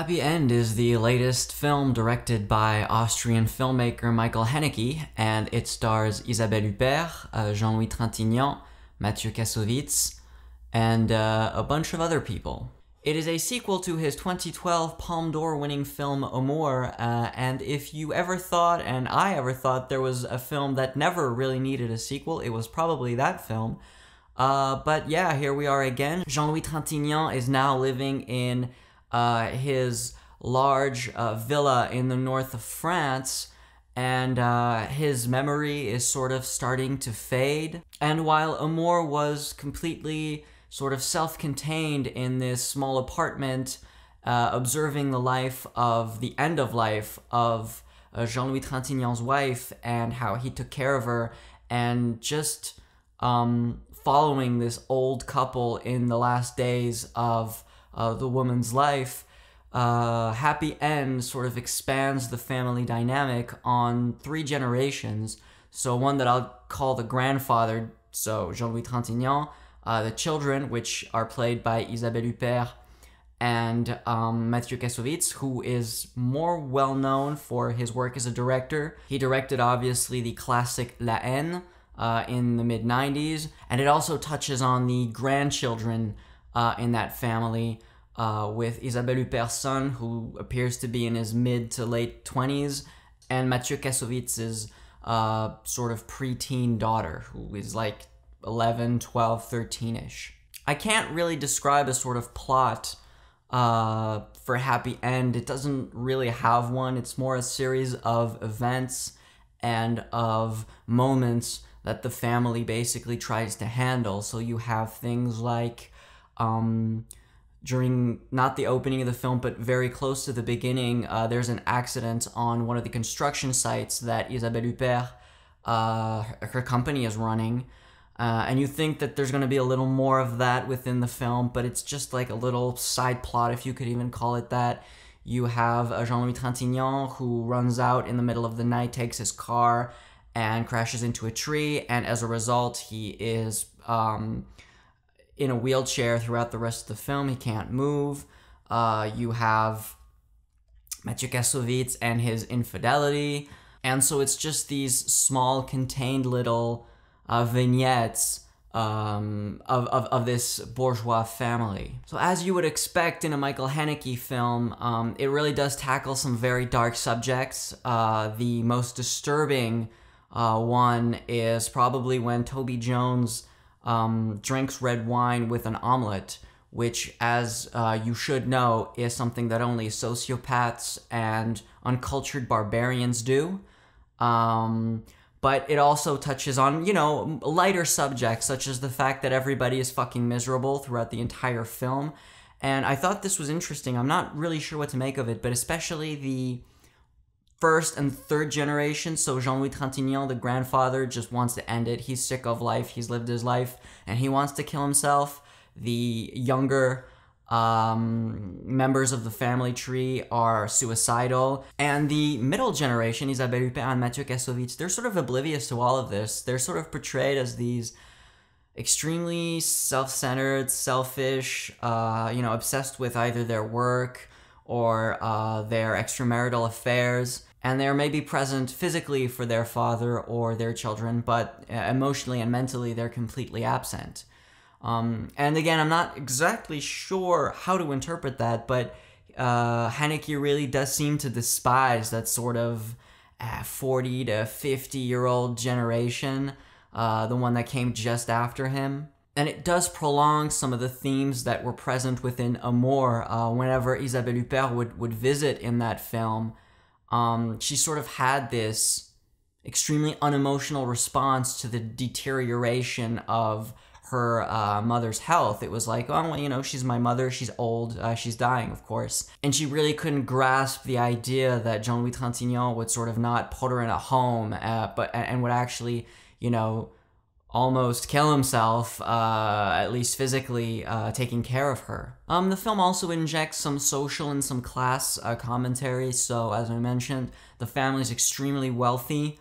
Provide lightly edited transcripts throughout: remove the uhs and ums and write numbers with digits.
Happy End is the latest film directed by Austrian filmmaker Michael Haneke, and it stars Isabelle Huppert, Jean-Louis Trintignant, Mathieu Kassovitz, and a bunch of other people. It is a sequel to his 2012 Palme d'Or winning film Amour, and if you ever thought, and I ever thought, there was a film that never really needed a sequel, it was probably that film. But yeah, here we are again. Jean-Louis Trintignant is now living in his large villa in the north of France, and his memory is sort of starting to fade. And while Amour was completely sort of self-contained in this small apartment, observing the life of the end of life of Jean-Louis Trintignant's wife and how he took care of her, and just following this old couple in the last days of the woman's life, Happy End sort of expands the family dynamic on 3 generations. So one that I'll call the grandfather, so Jean-Louis Trintignant, the children, which are played by Isabelle Huppert and Mathieu Kassovitz, who is more well known for his work as a director. He directed, obviously, the classic La Haine in the mid-90s, and it also touches on the grandchildren in that family, with Isabelle Huppert's son, who appears to be in his mid to late 20s, and Mathieu Kassovitz's sort of preteen daughter, who is like 11, 12, 13-ish. I can't really describe a sort of plot for Happy End. It doesn't really have one. It's more a series of events and of moments that the family basically tries to handle. So you have things like, during, not the opening of the film, but very close to the beginning, there's an accident on one of the construction sites that Isabelle Huppert, her company, is running. And you think that there's going to be a little more of that within the film, but it's just like a little side plot, if you could even call it that. You have Jean-Louis Trintignant, who runs out in the middle of the night, takes his car, and crashes into a tree, and as a result, he is in a wheelchair throughout the rest of the film. He can't move. You have Mathieu Kassovitz and his infidelity, and so it's just these small, contained little vignettes of this bourgeois family. So as you would expect in a Michael Haneke film, it really does tackle some very dark subjects. The most disturbing one is probably when Toby Jones drinks red wine with an omelet, which, as you should know, is something that only sociopaths and uncultured barbarians do. But it also touches on, you know, lighter subjects, such as the fact that everybody is fucking miserable throughout the entire film. And I thought this was interesting. I'm not really sure what to make of it, but especially the first and third generation. So Jean-Louis Trintignant, the grandfather, just wants to end it. He's sick of life. He's lived his life, and he wants to kill himself. The younger members of the family tree are suicidal, and the middle generation, Isabelle Huppert and Mathieu Kassovitz, they're sort of oblivious to all of this. They're sort of portrayed as these extremely self-centered, selfish, obsessed with either their work or their extramarital affairs, and they're maybe present physically for their father or their children, but emotionally and mentally they're completely absent. And again, I'm not exactly sure how to interpret that, but Haneke really does seem to despise that sort of 40 to 50-year-old generation, the one that came just after him. And it does prolong some of the themes that were present within Amour. Whenever Isabelle Huppert would visit in that film, she sort of had this extremely unemotional response to the deterioration of her mother's health. It was like, oh, well, you know, she's my mother, she's old, she's dying, of course. And she really couldn't grasp the idea that Jean-Louis Trintignant would sort of not put her in a home, and would actually, you know, almost kill himself, at least physically, taking care of her. The film also injects some social and some class commentary. So, as I mentioned, the family's extremely wealthy,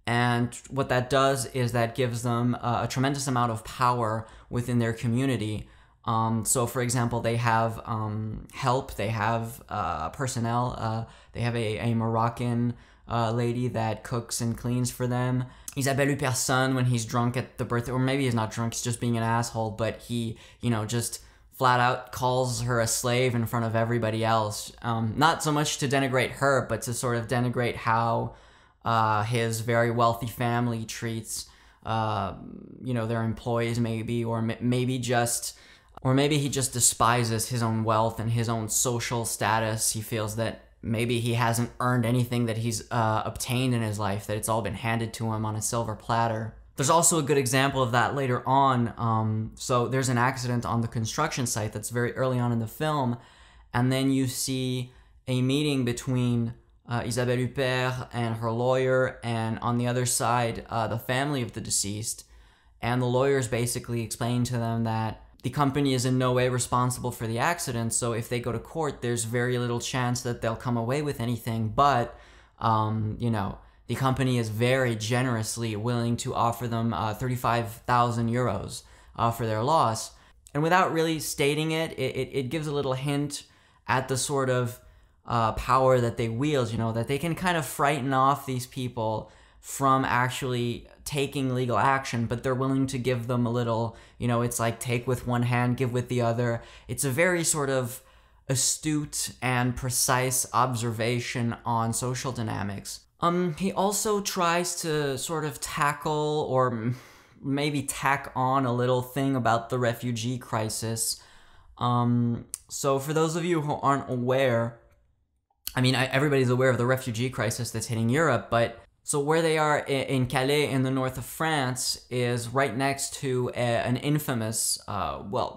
and what that does is that gives them a tremendous amount of power within their community. So, for example, they have help, they have personnel, they have a Moroccan lady that cooks and cleans for them. Isabelle Huppert's son, when he's drunk at the birthday, or maybe he's not drunk, he's just being an asshole, but he, just flat out calls her a slave in front of everybody else. Not so much to denigrate her, but to sort of denigrate how his very wealthy family treats, their employees maybe, or maybe he just despises his own wealth and his own social status. He feels that maybe he hasn't earned anything that he's obtained in his life, that it's all been handed to him on a silver platter. There's also a good example of that later on. So there's an accident on the construction site that's very early on in the film, and then you see a meeting between Isabelle Huppert and her lawyer, and on the other side, the family of the deceased. And the lawyers basically explain to them that the company is in no way responsible for the accident, so if they go to court, there's very little chance that they'll come away with anything, but, the company is very generously willing to offer them 35,000 euros for their loss. And without really stating it, it gives a little hint at the sort of power that they wield, that they can kind of frighten off these people from actually taking legal action, but they're willing to give them a little, it's like take with one hand, give with the other. It's a very sort of astute and precise observation on social dynamics. He also tries to sort of tackle or maybe tack on a little thing about the refugee crisis. So for those of you who aren't aware, everybody's aware of the refugee crisis that's hitting Europe, but so where they are in Calais in the north of France is right next to an infamous,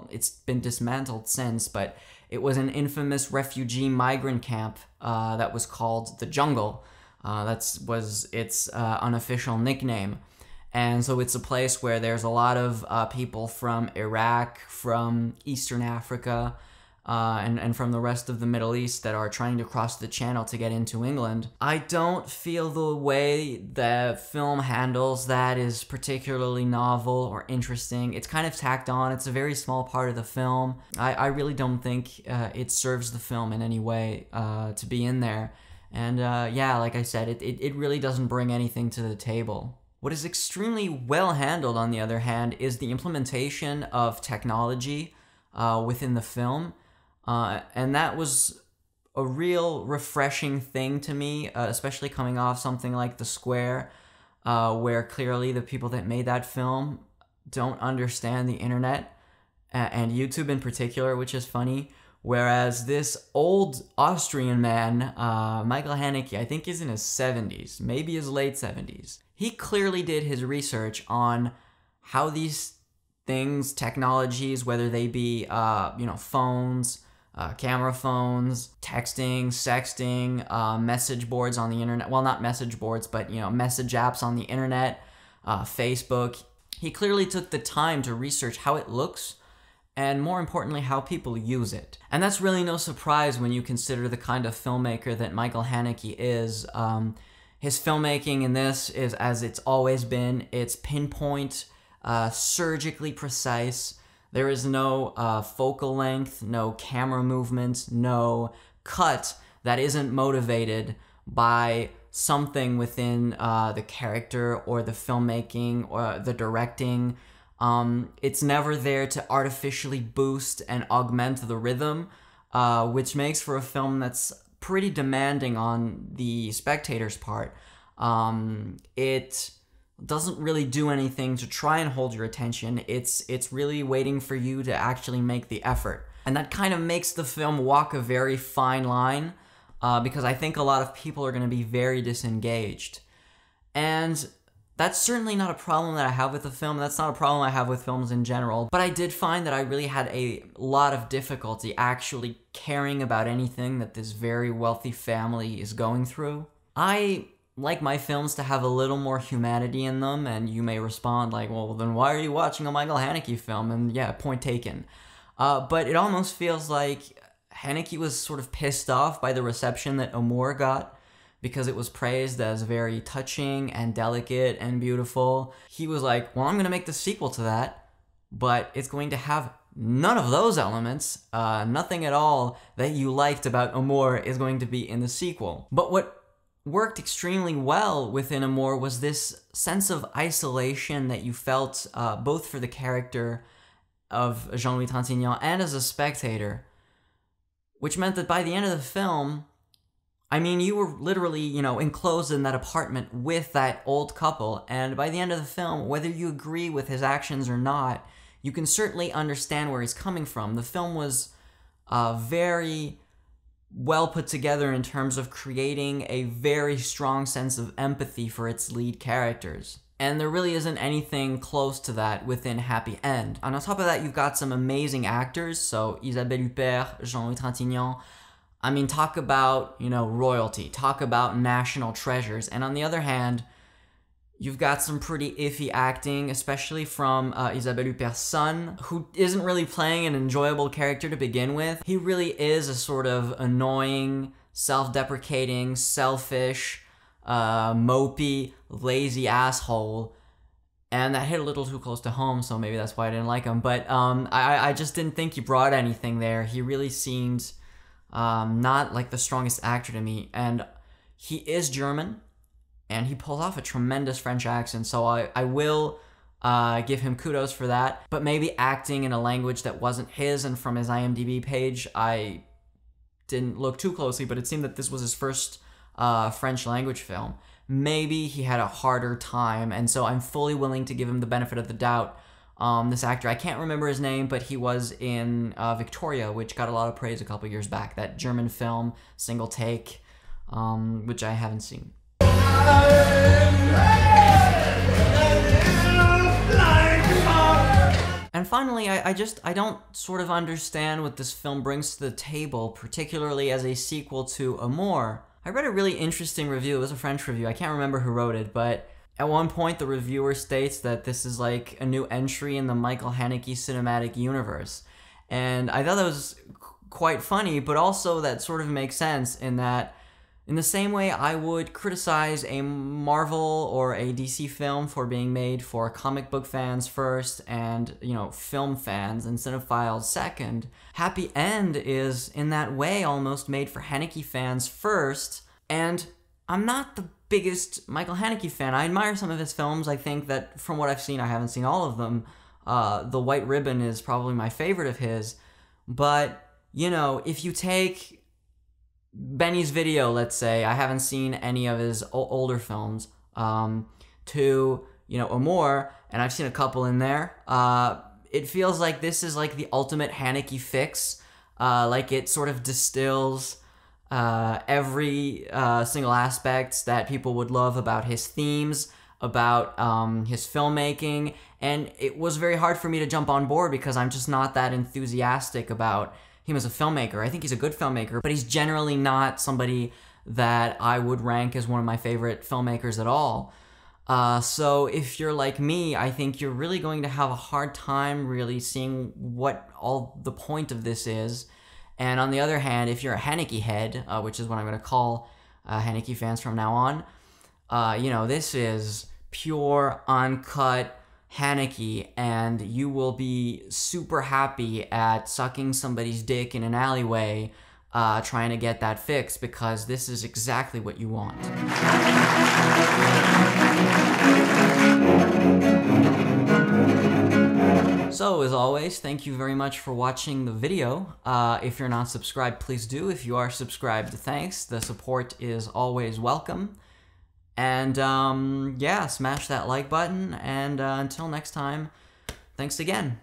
it's been dismantled since, but it was an infamous refugee migrant camp that was called the Jungle. That was its unofficial nickname. And so it's a place where there's a lot of people from Iraq, from Eastern Africa, and from the rest of the Middle East that are trying to cross the channel to get into England. I don't feel the way the film handles that is particularly novel or interesting. It's kind of tacked on. It's a very small part of the film. I really don't think it serves the film in any way to be in there. And like I said, it really doesn't bring anything to the table. What is extremely well handled, on the other hand, is the implementation of technology within the film. And that was a real refreshing thing to me, especially coming off something like The Square, where clearly the people that made that film don't understand the internet, and YouTube in particular, which is funny. Whereas this old Austrian man, Michael Haneke, I think is in his 70s, maybe his late 70s. He clearly did his research on how these things, technologies, whether they be, phones, camera phones, texting, sexting, message boards on the internet. Well, not message boards, but, message apps on the internet, Facebook. He clearly took the time to research how it looks, and more importantly, how people use it. And that's really no surprise when you consider the kind of filmmaker that Michael Haneke is. His filmmaking in this is, as it's always been, it's pinpoint, surgically precise. There is no focal length, no camera movement, no cut that isn't motivated by something within the character or the filmmaking or the directing. It's never there to artificially boost and augment the rhythm, which makes for a film that's pretty demanding on the spectator's part. It doesn't really do anything to try and hold your attention. It's really waiting for you to actually make the effort. And that kind of makes the film walk a very fine line, because I think a lot of people are going to be very disengaged. And that's certainly not a problem that I have with the film. That's not a problem I have with films in general. But I did find that I really had a lot of difficulty actually caring about anything that this very wealthy family is going through. I like my films to have a little more humanity in them, and you may respond like, well, then why are you watching a Michael Haneke film? And yeah, point taken. But it almost feels like Haneke was sort of pissed off by the reception that Amour got, because it was praised as very touching and delicate and beautiful. He was like, well, I'm going to make the sequel to that, but it's going to have none of those elements. Nothing at all that you liked about Amour is going to be in the sequel. But what worked extremely well within Amour was this sense of isolation that you felt both for the character of Jean-Louis Trintignant and as a spectator, which meant that by the end of the film, I mean, you were literally, you know, enclosed in that apartment with that old couple, and by the end of the film, whether you agree with his actions or not, you can certainly understand where he's coming from. The film was very well put together in terms of creating a very strong sense of empathy for its lead characters. And there really isn't anything close to that within Happy End. And on top of that, you've got some amazing actors. So Isabelle Huppert, Jean-Louis Trintignant. I mean, talk about, you know, royalty. Talk about national treasures. And on the other hand, you've got some pretty iffy acting, especially from Isabelle Huppert's son, who isn't really playing an enjoyable character to begin with. He really is a sort of annoying, self-deprecating, selfish, mopey, lazy asshole, and that hit a little too close to home, so maybe that's why I didn't like him. But I just didn't think he brought anything there. He really seemed not like the strongest actor to me, and he is German, and he pulls off a tremendous French accent, so I will give him kudos for that. But maybe acting in a language that wasn't his, and from his IMDb page, I didn't look too closely, but it seemed that this was his first French language film. Maybe he had a harder time, and so I'm fully willing to give him the benefit of the doubt. This actor, I can't remember his name, but he was in Victoria, which got a lot of praise a couple years back. That German film, single take, which I haven't seen. And finally, I don't sort of understand what this film brings to the table, particularly as a sequel to Amour. I read a really interesting review. It was a French review. I can't remember who wrote it, but at one point the reviewer states that this is like a new entry in the Michael Haneke cinematic universe. And I thought that was quite funny, but also that sort of makes sense in that in the same way I would criticize a Marvel or a DC film for being made for comic book fans first and, you know, film fans and cinephiles second, Happy End is, in that way, almost made for Haneke fans first. And I'm not the biggest Michael Haneke fan. I admire some of his films. I think that from what I've seen, I haven't seen all of them. The White Ribbon is probably my favorite of his. But, you know, if you take Benny's Video, let's say, I haven't seen any of his older films, to, you know, Amour, and I've seen a couple in there, it feels like this is like the ultimate Haneke fix. Like it sort of distills every single aspect that people would love about his themes, about his filmmaking, and it was very hard for me to jump on board because I'm just not that enthusiastic about him as a filmmaker. I think he's a good filmmaker, but he's generally not somebody that I would rank as one of my favorite filmmakers at all. So if you're like me, I think you're really going to have a hard time really seeing what all the point of this is. And on the other hand, if you're a Haneke head, which is what I'm going to call Haneke fans from now on, you know, this is pure, uncut Haneke, and you will be super happy at sucking somebody's dick in an alleyway trying to get that fixed, because this is exactly what you want. So, as always, thank you very much for watching the video. If you're not subscribed, please do. If you are subscribed, thanks. The support is always welcome. And, yeah, smash that like button, and until next time, thanks again.